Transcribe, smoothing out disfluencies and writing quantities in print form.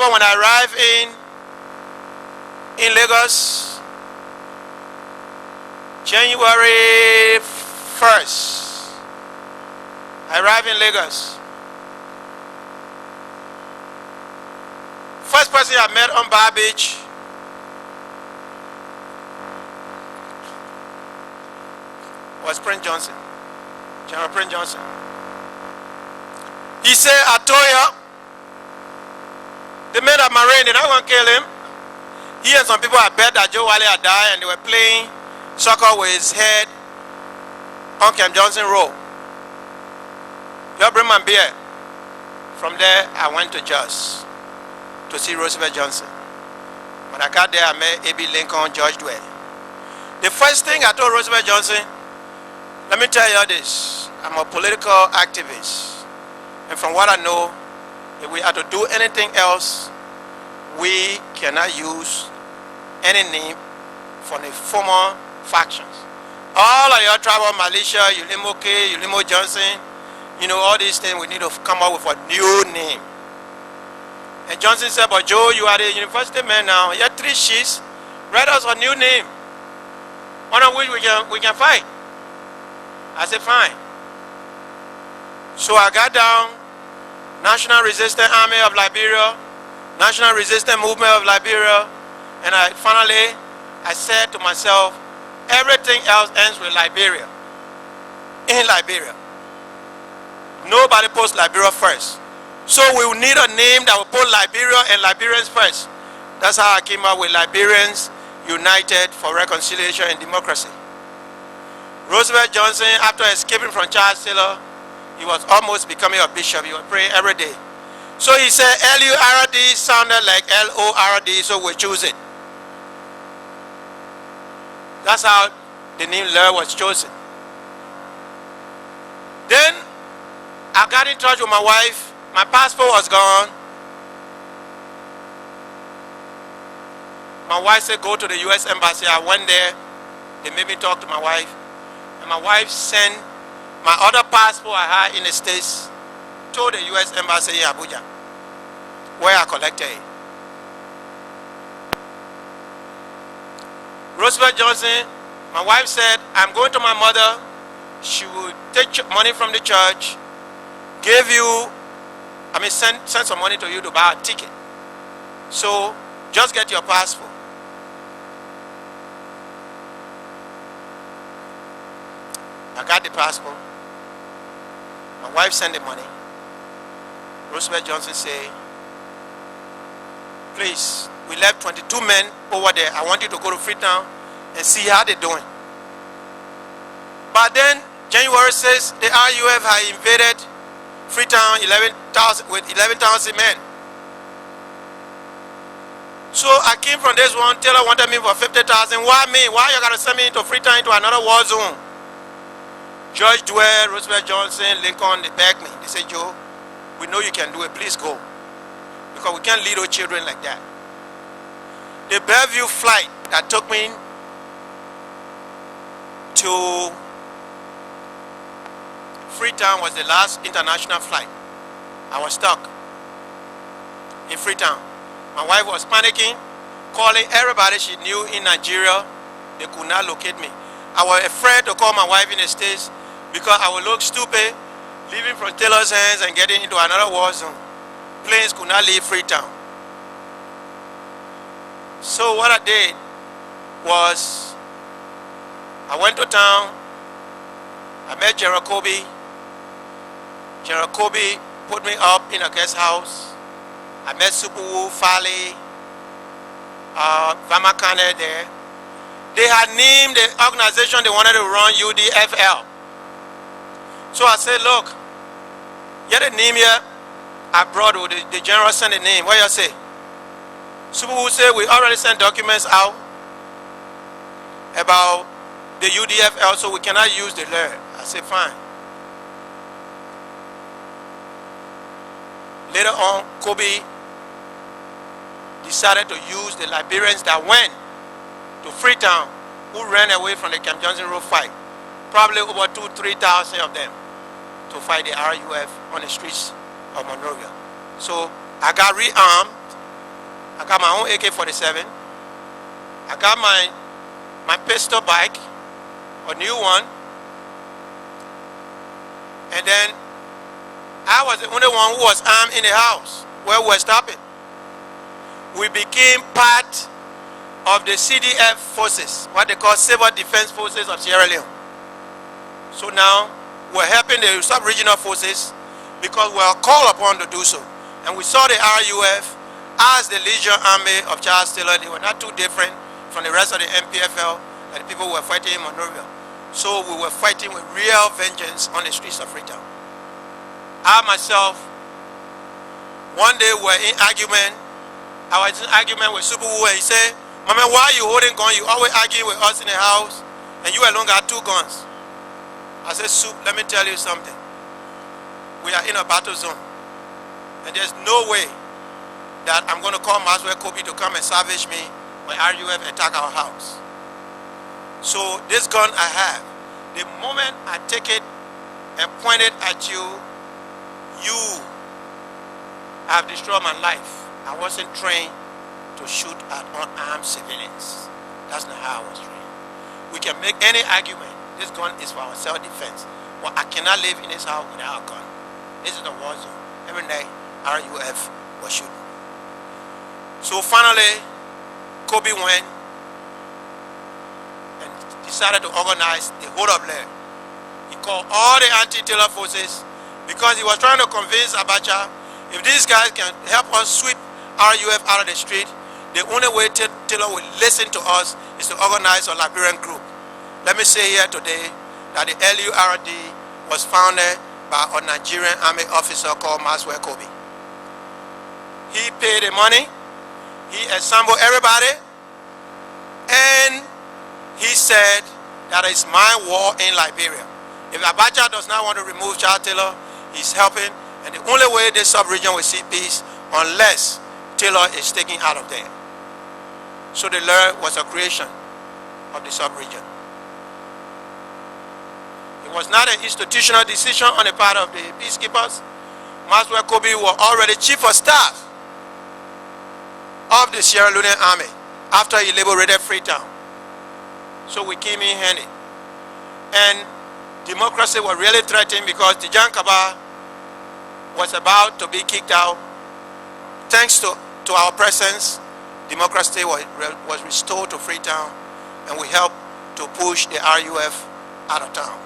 remember when I arrived in Lagos, January 1st. I arrived in Lagos. First person I met on Bar Beach was Prince Johnson, General Prince Johnson. He said, I told you, the men of Marine, they're not going to kill him. He and some people had bet that Joe Wylie had died and they were playing soccer with his head on Camp Johnson Road. You bring my beer. From there, I went to Jos to see Roosevelt Johnson. When I got there, I met A.B. Lincoln, George Dwyer. The first thing I told Roosevelt Johnson, let me tell you this, I'm a political activist. And from what I know, if we have to do anything else, we cannot use any name for the former factions. All of your tribal militia, Ulimo K, Ulimo Johnson, you know, all these things, we need to come up with a new name. And Johnson said, but Joe, you are the university man now. You have 3 sheets. Write us a new name. One of which we can fight. I said, fine. So I got down, National Resistance Army of Liberia, National Resistance Movement of Liberia, and I said to myself, everything else ends with Liberia. In Liberia. Nobody puts Liberia first. So we will need a name that will put Liberia and Liberians first. That's how I came up with Liberians United for Reconciliation and Democracy. Roosevelt Johnson, after escaping from Charles Taylor, he was almost becoming a bishop. He was praying every day. So he said LURD sounded like LORD, so we choose it. That's how the name LURD was chosen. Then I got in touch with my wife. My passport was gone. My wife said, go to the U.S. Embassy. I went there. They made me talk to my wife. And my wife sent my other passport I had in the States to the U.S. Embassy in Abuja, where I collected it. Roosevelt Johnson, my wife said, I'm going to my mother. She will take money from the church, send some money to you to buy a ticket. So just get your passport. I got the passport. My wife sent the money. Roosevelt Johnson said, please, we left 22 men over there. I want you to go to Freetown and see how they're doing. But then, January 6th, the RUF had invaded Freetown with 11,000 men. So I came from this one. Taylor wanted me for 50,000. Why me? Why you gotta send me into Freetown into another war zone? George Dwyer, Roosevelt Johnson, Lincoln, they begged me. They said, Joe, we know you can do it. Please go. Because we can't lead our children like that. The Bellevue flight that took me to Freetown was the last international flight. I was stuck in Freetown. My wife was panicking, calling everybody she knew in Nigeria. They could not locate me. I was afraid to call my wife in the States because I would look stupid leaving from Taylor's hands and getting into another war zone. Planes could not leave Freetown. So what I did was I went to town. I met General Khobe. General Khobe put me up in a guest house. I met Supu, Fale, Vamakane there. They had named the organization they wanted to run UDFL. So I said, look, get a name here. I brought the general sent a name. What you say? Supu said, we already sent documents out about the UDFL, so we cannot use the LURD. I said, fine. Later on, Khobe decided to use the Liberians that went to Freetown, who ran away from the Camp Johnson Road fight. Probably over 2,000-3,000 of them to fight the RUF on the streets of Monrovia. So I got rearmed got my own AK-47. I got my pistol bike, a new one. And then I was the only one who was armed in the house where we were stopping. We became part of the CDF forces, what they call Civil Defense Forces of Sierra Leone. So now we're helping the sub-regional forces because we are called upon to do so. And we saw the RUF as the Legion Army of Charles Taylor. They were not too different from the rest of the MPFL that the people were fighting in Monrovia. So we were fighting with real vengeance on the streets of Freetown. I myself, one day were in argument. I was in argument with Super Wu, and he said, "Mama, why are you holding gun? You always arguing with us in the house, and you alone got 2 guns." I said, "Soup, let me tell you something. We are in a battle zone, and there's no way that I'm going to call Maxwell Khobe to come and salvage me when RUF attack our house. So this gun I have, the moment I take it and point it at you, you have destroyed my life. I wasn't trained to shoot at unarmed civilians. That's not how I was trained. We can make any argument. This gun is for our self-defense. But I cannot live in this house without a gun. This is the war zone. Every night, RUF was shooting. So finally, Khobe went and decided to organize the whole of LURD. He called all the anti-Taylor forces because he was trying to convince Abacha, if these guys can help us sweep RUF out of the street, the only way Taylor will listen to us is to organize a Liberian group. Let me say here today that the LURD was founded by a Nigerian army officer called Maxwell Khobe. He paid the money, he assembled everybody, and he said that it's my war in Liberia. If Abacha does not want to remove Charles Taylor, he's helping, and the only way this sub-region will see peace unless Taylor is taken out of there. So the LURD was a creation of the sub-region. It was not an institutional decision on the part of the peacekeepers. Maxwell Khobe was already chief of staff of the Sierra Leonean army after he liberated Freetown. So we came in handy. And democracy was really threatened because the Jankaba was about to be kicked out. Thanks to our presence, democracy was restored to Freetown, and we helped to push the RUF out of town.